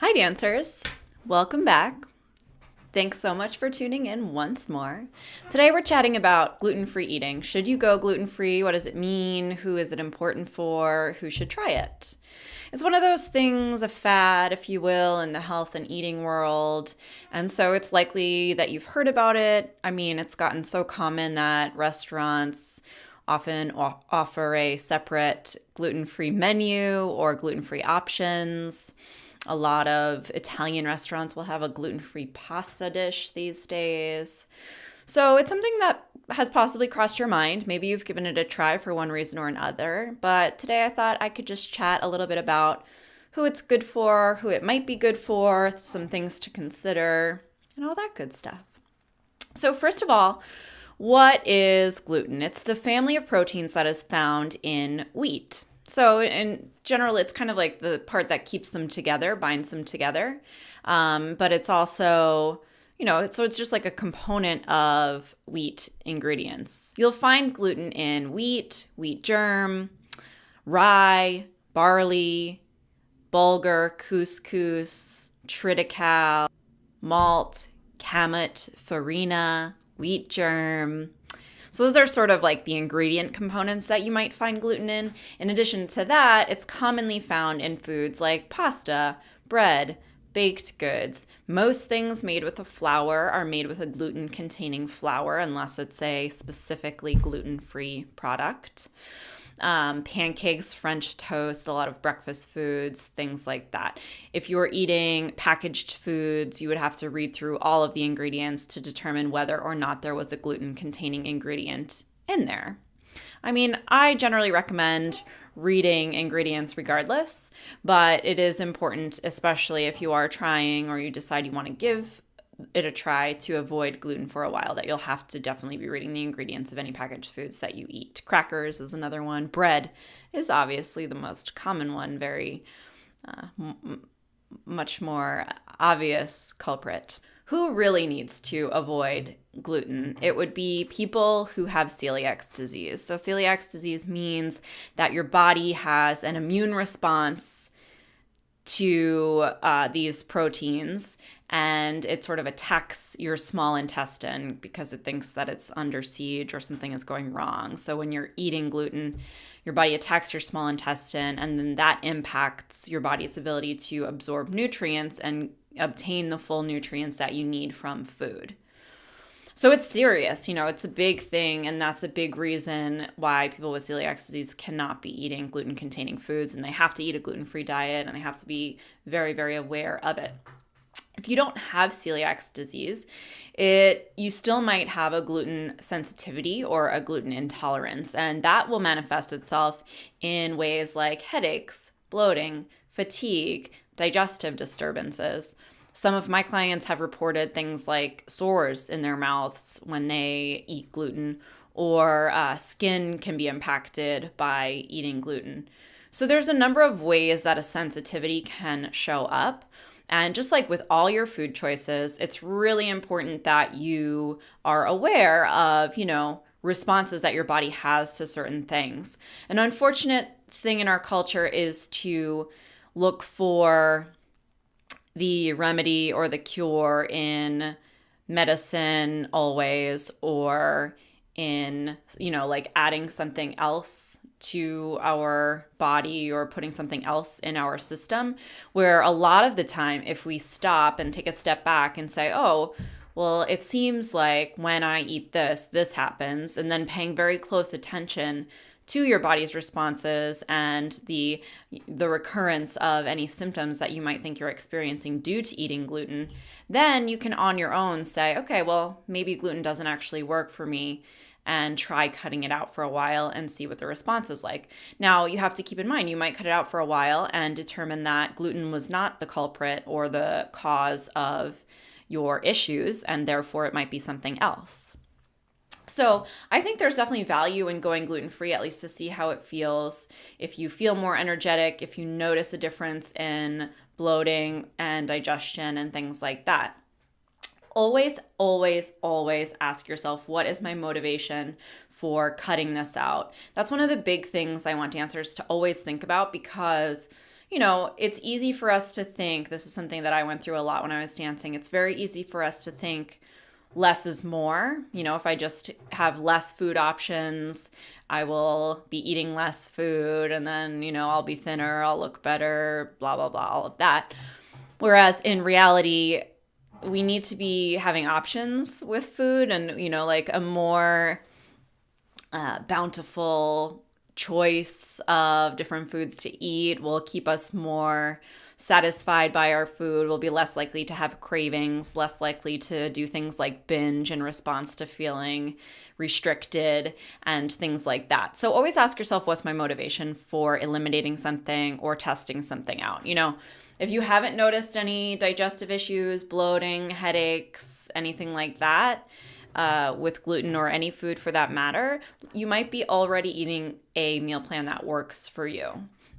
Hi, dancers. Welcome back. Thanks so much for tuning in once more. Today we're chatting about gluten-free eating. Should you go gluten-free? What does it mean? Who is it important for? Who should try it? It's one of those things, a fad, if you will, in the health and eating world. And so it's likely that you've heard about it. I mean, it's gotten so common that restaurants often offer a separate gluten-free menu or gluten-free options. A lot of Italian restaurants will have a gluten-free pasta dish these days. So it's something that has possibly crossed your mind. Maybe you've given it a try for one reason or another. But today I thought I could just chat a little bit about who it's good for, who it might be good for, some things to consider, and all that good stuff. So first of all, what is gluten? It's the family of proteins that is found in wheat. So in general, it's kind of like the part that keeps them together, binds them together. But it's also, so it's just like a component of wheat ingredients. You'll find gluten in wheat, wheat germ, rye, barley, bulgur, couscous, triticale, malt, kamut, farina, wheat germ. So those are sort of like the ingredient components that you might find gluten in. In addition to that, it's commonly found in foods like pasta, bread, baked goods. Most things made with a flour are made with a gluten-containing flour, unless it's a specifically gluten-free product. Pancakes, French toast, a lot of breakfast foods, things like that. If you're eating packaged foods, you would have to read through all of the ingredients to determine whether or not there was a gluten-containing ingredient in there. I mean, I generally recommend reading ingredients regardless, but it is important, especially if you are trying or you decide you want to give it a try, to avoid gluten for a while, that you'll have to definitely be reading the ingredients of any packaged foods that you eat. Crackers is another one. Bread is obviously the most common one, very much more obvious culprit. Who really needs to avoid gluten? It would be people who have celiac disease. So celiac disease means that your body has an immune response to these proteins, and it sort of attacks your small intestine because it thinks that it's under siege or something is going wrong. So when you're eating gluten, your body attacks your small intestine, and then that impacts your body's ability to absorb nutrients and obtain the full nutrients that you need from food. So it's serious, it's a big thing, and that's a big reason why people with celiac disease cannot be eating gluten-containing foods, and they have to eat a gluten-free diet, and they have to be very, very aware of it. If you don't have celiac disease, you still might have a gluten sensitivity or a gluten intolerance, and that will manifest itself in ways like headaches, bloating, fatigue, digestive disturbances. Some of my clients have reported things like sores in their mouths when they eat gluten, or skin can be impacted by eating gluten. So there's a number of ways that a sensitivity can show up. And just like with all your food choices, it's really important that you are aware of, responses that your body has to certain things. An unfortunate thing in our culture is to look for the remedy or the cure in medicine always, or in, like adding something else to our body or putting something else in our system, where a lot of the time, if we stop and take a step back and say, oh, well, it seems like when I eat this, this happens, and then paying very close attention to your body's responses and the recurrence of any symptoms that you might think you're experiencing due to eating gluten, then you can on your own say, okay, well, maybe gluten doesn't actually work for me, and try cutting it out for a while and see what the response is like. Now, you have to keep in mind, you might cut it out for a while and determine that gluten was not the culprit or the cause of your issues, and therefore it might be something else. So I think there's definitely value in going gluten-free, at least to see how it feels. If you feel more energetic, if you notice a difference in bloating and digestion and things like that. Always, always, always ask yourself, what is my motivation for cutting this out? That's one of the big things I want dancers to always think about, because it's easy for us to think, this is something that I went through a lot when I was dancing. It's very easy for us to think less is more. If I just have less food options, I will be eating less food, and then, I'll be thinner, I'll look better, blah, blah, blah, all of that. Whereas in reality, we need to be having options with food, and, like a more bountiful choice of different foods to eat will keep us more satisfied by our food. We'll be less likely to have cravings, less likely to do things like binge in response to feeling restricted and things like that. So always ask yourself, what's my motivation for eliminating something or testing something out? If you haven't noticed any digestive issues, bloating, headaches, anything like that, with gluten or any food for that matter, you might be already eating a meal plan that works for you.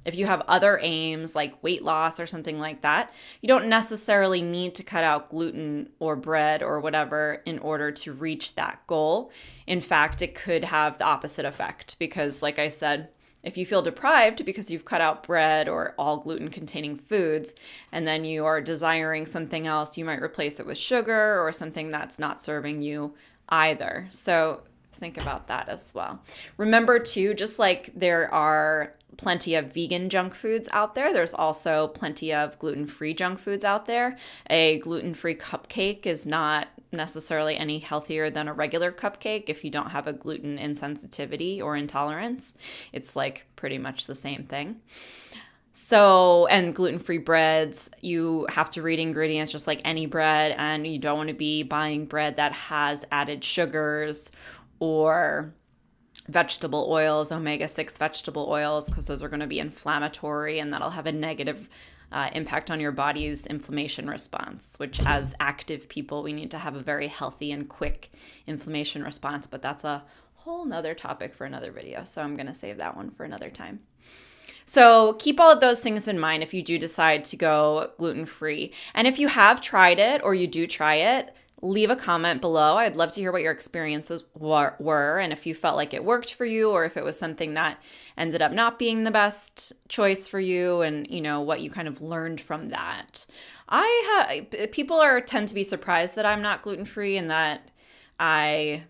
If you have other aims like weight loss or something like that, you don't necessarily need to cut out gluten or bread or whatever in order to reach that goal. In fact, it could have the opposite effect because, like I said, if you feel deprived because you've cut out bread or all gluten-containing foods, and then you are desiring something else, you might replace it with sugar or something that's not serving you either. So think about that as well. Remember too, just like there are plenty of vegan junk foods out there, there's also plenty of gluten-free junk foods out there. A gluten-free cupcake is not necessarily any healthier than a regular cupcake if you don't have a gluten insensitivity or intolerance. It's like pretty much the same thing. So, and gluten-free breads, you have to read ingredients just like any bread, and you don't want to be buying bread that has added sugars or vegetable oils, omega-6 vegetable oils, because those are going to be inflammatory and that'll have a negative impact on your body's inflammation response, which as active people, we need to have a very healthy and quick inflammation response. But that's a whole nother topic for another video. So I'm going to save that one for another time. So keep all of those things in mind if you do decide to go gluten-free. And if you have tried it or you do try it, leave a comment below. I'd love to hear what your experiences were and if you felt like it worked for you or if it was something that ended up not being the best choice for you and, what you kind of learned from that. People tend to be surprised that I'm not gluten-free and that I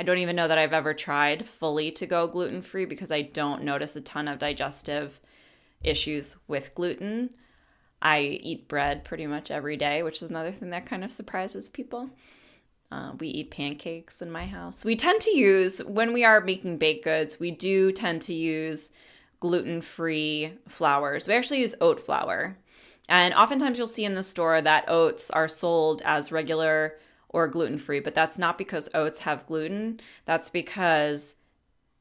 don't even know that I've ever tried fully to go gluten-free because I don't notice a ton of digestive issues with gluten. I eat bread pretty much every day, which is another thing that kind of surprises people. We eat pancakes in my house. We tend to use, when we are making baked goods, we do tend to use gluten-free flours. We actually use oat flour. And oftentimes you'll see in the store that oats are sold as regular or gluten-free, but that's not because oats have gluten. That's because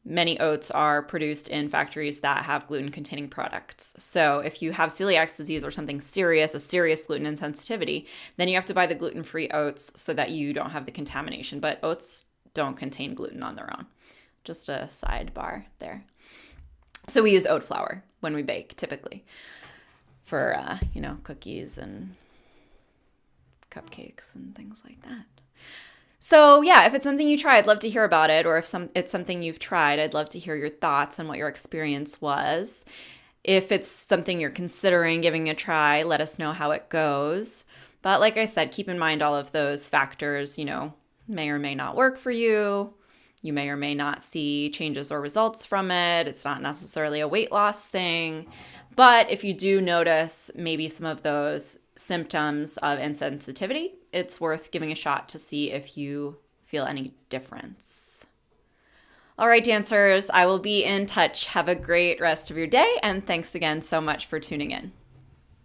many oats are produced in factories that have gluten-containing products. So if you have celiac disease or something serious, a serious gluten insensitivity, then you have to buy the gluten-free oats so that you don't have the contamination. But oats don't contain gluten on their own. Just a sidebar there. So we use oat flour when we bake, typically, for, cookies and cupcakes and things like that. So yeah, if it's something you try, I'd love to hear about it. Or if it's something you've tried, I'd love to hear your thoughts and what your experience was. If it's something you're considering giving a try, let us know how it goes. But like I said, keep in mind all of those factors, may or may not work for you. You may or may not see changes or results from it. It's not necessarily a weight loss thing. But if you do notice maybe some of those symptoms of insensitivity, it's worth giving a shot to see if you feel any difference. All right, dancers, I will be in touch. Have a great rest of your day, and thanks again so much for tuning in.